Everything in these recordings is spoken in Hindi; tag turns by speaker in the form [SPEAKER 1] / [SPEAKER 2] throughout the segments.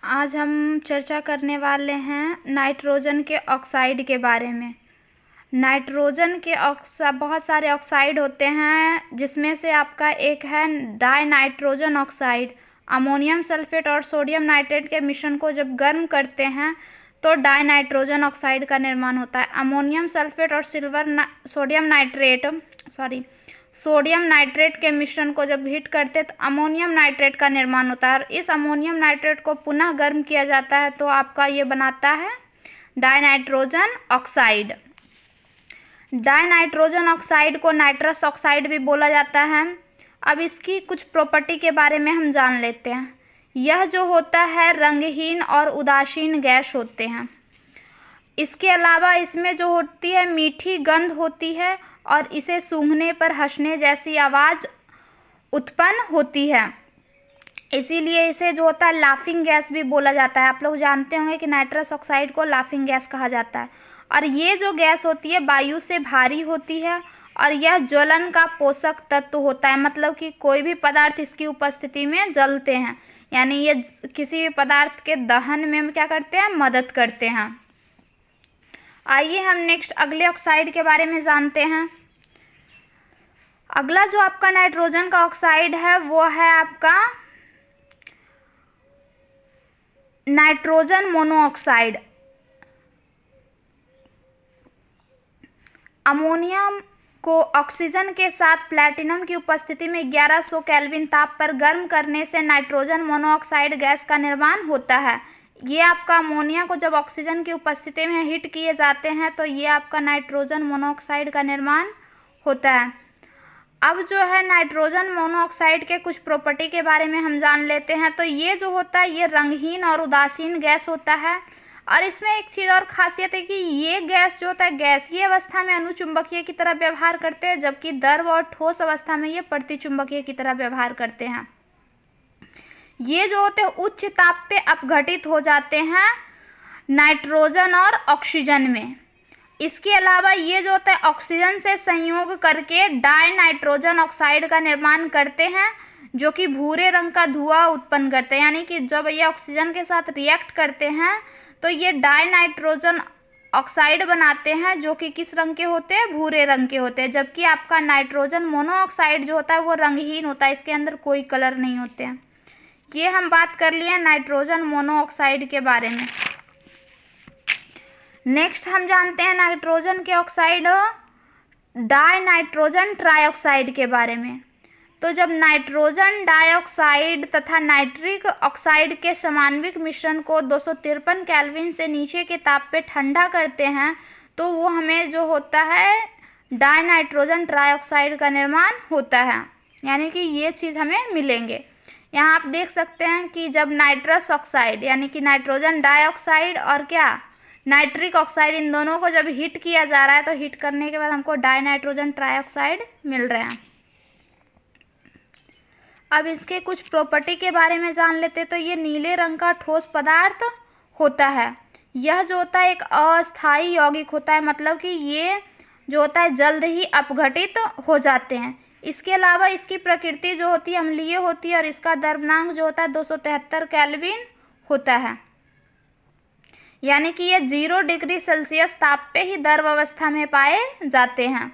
[SPEAKER 1] आज हम चर्चा करने वाले हैं नाइट्रोजन के ऑक्साइड के बारे में। नाइट्रोजन के बहुत सारे ऑक्साइड होते हैं, जिसमें से आपका एक है die nitrogen oxide. Ammonium sulphate और सोडियम नाइट्रेट के मिश्रण को जब गर्म करते हैं तो डाई नाइट्रोजन ऑक्साइड का निर्माण होता है। अमोनियम सल्फेट और सोडियम नाइट्रेट के मिश्रण को जब हीट करते हैं तो अमोनियम नाइट्रेट का निर्माण होता है और इस अमोनियम नाइट्रेट को पुनः गर्म किया जाता है तो आपका ये बनाता है डाइनाइट्रोजन ऑक्साइड। डाइनाइट्रोजन ऑक्साइड को नाइट्रस ऑक्साइड भी बोला जाता है। अब इसकी कुछ प्रॉपर्टी के बारे में हम जान लेते हैं। यह जो होता है रंगहीन और उदासीन गैस होते हैं। इसके अलावा इसमें जो होती है मीठी गंध होती है और इसे सूंघने पर हंसने जैसी आवाज़ उत्पन्न होती है, इसीलिए इसे जो होता है लाफिंग गैस भी बोला जाता है। आप लोग जानते होंगे कि नाइट्रस ऑक्साइड को लाफिंग गैस कहा जाता है। और ये जो गैस होती है वायु से भारी होती है और यह ज्वलन का पोषक तत्व होता है, मतलब कि कोई भी पदार्थ इसकी उपस्थिति में जलते हैं, यानी ये किसी भी पदार्थ के दहन में क्या करते हैं, मदद करते हैं। आइए हम नेक्स्ट अगले ऑक्साइड के बारे में जानते हैं। अगला जो आपका नाइट्रोजन का ऑक्साइड है वो है आपका नाइट्रोजन मोनोऑक्साइड। अमोनियम को ऑक्सीजन के साथ प्लैटिनम की उपस्थिति में 1100 केल्विन ताप पर गर्म करने से नाइट्रोजन मोनोऑक्साइड गैस का निर्माण होता है। ये आपका अमोनिया को जब ऑक्सीजन की उपस्थिति में हीट किए जाते हैं तो ये आपका नाइट्रोजन मोनोऑक्साइड का निर्माण होता है। अब जो है नाइट्रोजन मोनोऑक्साइड के कुछ प्रॉपर्टी के बारे में हम जान लेते हैं। तो ये जो होता है ये रंगहीन और उदासीन गैस होता है और इसमें एक चीज़ और खासियत है कि ये गैस जो होता है गैसीय अवस्था में अनुचुंबकीय की तरह व्यवहार करते हैं, जबकि द्रव और ठोस अवस्था में ये प्रतिचुंबकीय की तरह व्यवहार करते हैं। ये जो होते हैं उच्च ताप पे अपघटित हो जाते हैं नाइट्रोजन और ऑक्सीजन में। इसके अलावा ये जो होता है ऑक्सीजन से संयोग करके डाई नाइट्रोजन ऑक्साइड का निर्माण करते हैं, जो कि भूरे रंग का धुआं उत्पन्न करते हैं। यानी कि जब ये ऑक्सीजन के साथ रिएक्ट करते हैं तो ये डाई नाइट्रोजन ऑक्साइड बनाते हैं, जो कि किस रंग के होते हैं, भूरे रंग के होते हैं। जबकि आपका नाइट्रोजन मोनोऑक्साइड जो होता है वो रंगहीन होता है, इसके अंदर कोई कलर नहीं होते हैं। ये हम बात कर लिए नाइट्रोजन मोनोऑक्साइड के बारे में। नेक्स्ट हम जानते हैं नाइट्रोजन के ऑक्साइड डाई नाइट्रोजन ट्राइऑक्साइड के बारे में। तो जब नाइट्रोजन डाइऑक्साइड तथा नाइट्रिक ऑक्साइड के समाण्विक मिश्रण को 253 केल्विन से नीचे के ताप पे ठंडा करते हैं तो वो हमें जो होता है डाई नाइट्रोजन ट्राइऑक्साइड का निर्माण होता है, यानी कि ये चीज़ हमें मिलेंगे। यहाँ आप देख सकते हैं कि जब नाइट्रस ऑक्साइड यानी कि नाइट्रोजन डाइऑक्साइड और क्या नाइट्रिक ऑक्साइड, इन दोनों को जब हीट किया जा रहा है तो हीट करने के बाद हमको डाई नाइट्रोजन ट्राइऑक्साइड मिल रहे हैं। अब इसके कुछ प्रॉपर्टी के बारे में जान लेते हैं। तो ये नीले रंग का ठोस पदार्थ होता है। यह जो होता है एक अस्थायी यौगिक होता है, मतलब कि ये जो होता है जल्द ही अपघटित हो जाते हैं। इसके अलावा इसकी प्रकृति जो होती है अम्लीय होती है और इसका द्रव्यनांक जो होता है 273 केल्विन होता है, यानी कि ये 0 डिग्री सेल्सियस ताप पे ही द्रव अवस्था में पाए जाते हैं।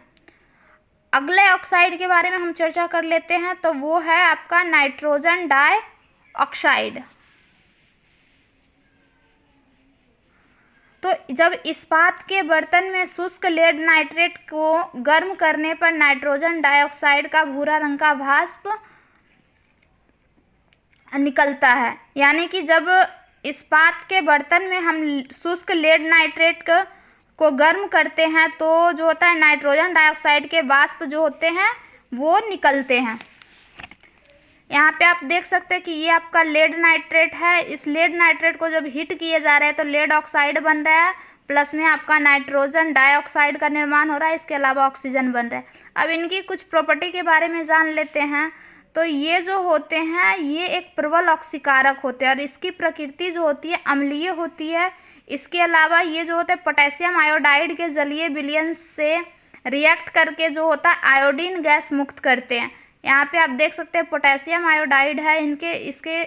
[SPEAKER 1] अगले ऑक्साइड के बारे में हम चर्चा कर लेते हैं। तो वो है आपका नाइट्रोजन डाई ऑक्साइड। तो जब इस्पात के बर्तन में शुष्क लेड नाइट्रेट को गर्म करने पर नाइट्रोजन डाइऑक्साइड का भूरा रंग का भाप निकलता है, यानी कि जब इस्पात के बर्तन में हम शुष्क लेड नाइट्रेट को गर्म करते हैं तो जो होता है नाइट्रोजन डाइऑक्साइड के वाष्प जो होते हैं वो निकलते हैं। यहाँ पे आप देख सकते हैं कि ये आपका लेड नाइट्रेट है। इस लेड नाइट्रेट को जब हीट किए जा रहे हैं तो लेड ऑक्साइड बन रहा है, प्लस में आपका नाइट्रोजन डाइऑक्साइड का निर्माण हो रहा है, इसके अलावा ऑक्सीजन बन रहा है। अब इनकी कुछ प्रॉपर्टी के बारे में जान लेते हैं। तो ये जो होते हैं ये एक प्रबल ऑक्सीकारक होते हैं और इसकी प्रकृति जो होती है अम्लीय होती है। इसके अलावा ये जो होते हैं पोटेशियम आयोडाइड के जलीय विलयन से रिएक्ट करके जो होता है आयोडीन गैस मुक्त करते हैं। यहाँ पे आप देख सकते हैं पोटेशियम आयोडाइड है, इसके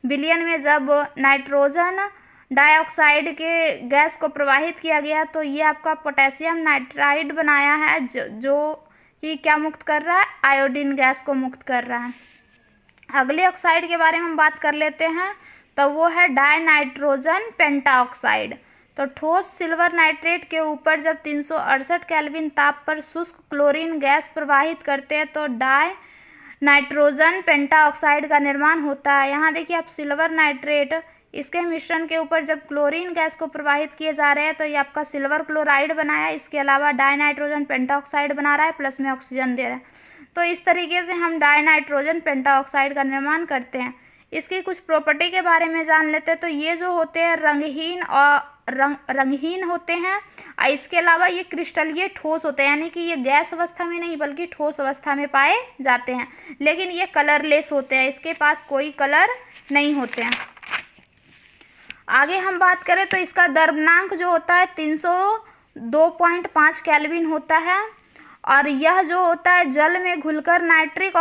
[SPEAKER 1] विलयन में जब नाइट्रोजन डाइऑक्साइड के गैस को प्रवाहित किया गया तो ये आपका पोटेशियम नाइट्राइड बनाया है, जो कि क्या मुक्त कर रहा है, आयोडीन गैस को मुक्त कर रहा है। अगले ऑक्साइड के बारे में हम बात कर लेते हैं, तो वो है डाइनाइट्रोजन पेंटाऑक्साइड। तो ठोस सिल्वर नाइट्रेट के ऊपर जब 368 केल्विन ताप पर शुष्क क्लोरीन गैस प्रवाहित करते हैं तो नाइट्रोजन पेंटाऑक्साइड का निर्माण होता है। यहाँ देखिए आप सिल्वर नाइट्रेट, इसके मिश्रण के ऊपर जब क्लोरीन गैस को प्रवाहित किए जा रहे हैं तो ये आपका सिल्वर क्लोराइड बनाया, इसके अलावा डाइनाइट्रोजन पेंटाऑक्साइड बना रहा है, प्लस में ऑक्सीजन दे रहा है। तो इस तरीके से हम डाइनाइट्रोजन पेंटाऑक्साइड का निर्माण करते हैं। इसकी कुछ प्रॉपर्टी के बारे में जान लेते हैं। तो ये जो होते हैं रंगहीन होते हैं, और इसके अलावा ये क्रिस्टलीय ठोस होते हैं, यानी कि ये गैस अवस्था में नहीं बल्कि ठोस अवस्था में पाए जाते हैं। लेकिन ये कलरलेस होते हैं, इसके पास कोई कलर नहीं होते हैं। आगे हम बात करें तो इसका द्रव्यनांक जो होता है 302.5 केल्विन होता है, और यह जो होता है जल में घुलकर नाइट्रिक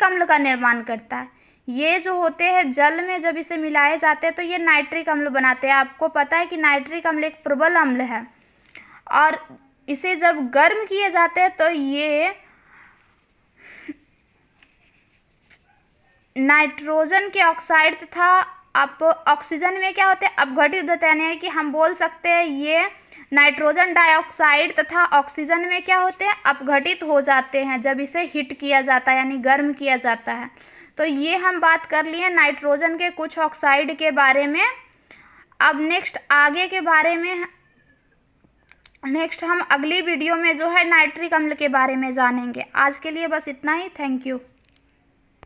[SPEAKER 1] अम्ल का निर्माण करता है। ये जो होते हैं जल में जब इसे मिलाए जाते हैं तो ये नाइट्रिक अम्ल बनाते हैं। आपको पता है कि नाइट्रिक अम्ल एक प्रबल अम्ल है, और इसे जब गर्म किए जाते हैं तो ये नाइट्रोजन के ऑक्साइड तथा आप ऑक्सीजन में क्या होते हैं, अपघटित होते हैं। यानी कि हम बोल सकते हैं ये नाइट्रोजन डाइऑक्साइड तथा ऑक्सीजन में क्या होते हैं, अपघटित हो जाते हैं जब इसे हीट किया जाता है, यानी गर्म किया जाता है। तो ये हम बात कर लिए नाइट्रोजन के कुछ ऑक्साइड के बारे में। अब नेक्स्ट आगे के बारे में हम अगली वीडियो में जो है नाइट्रिक अम्ल के बारे में जानेंगे। आज के लिए बस इतना ही। Thank you.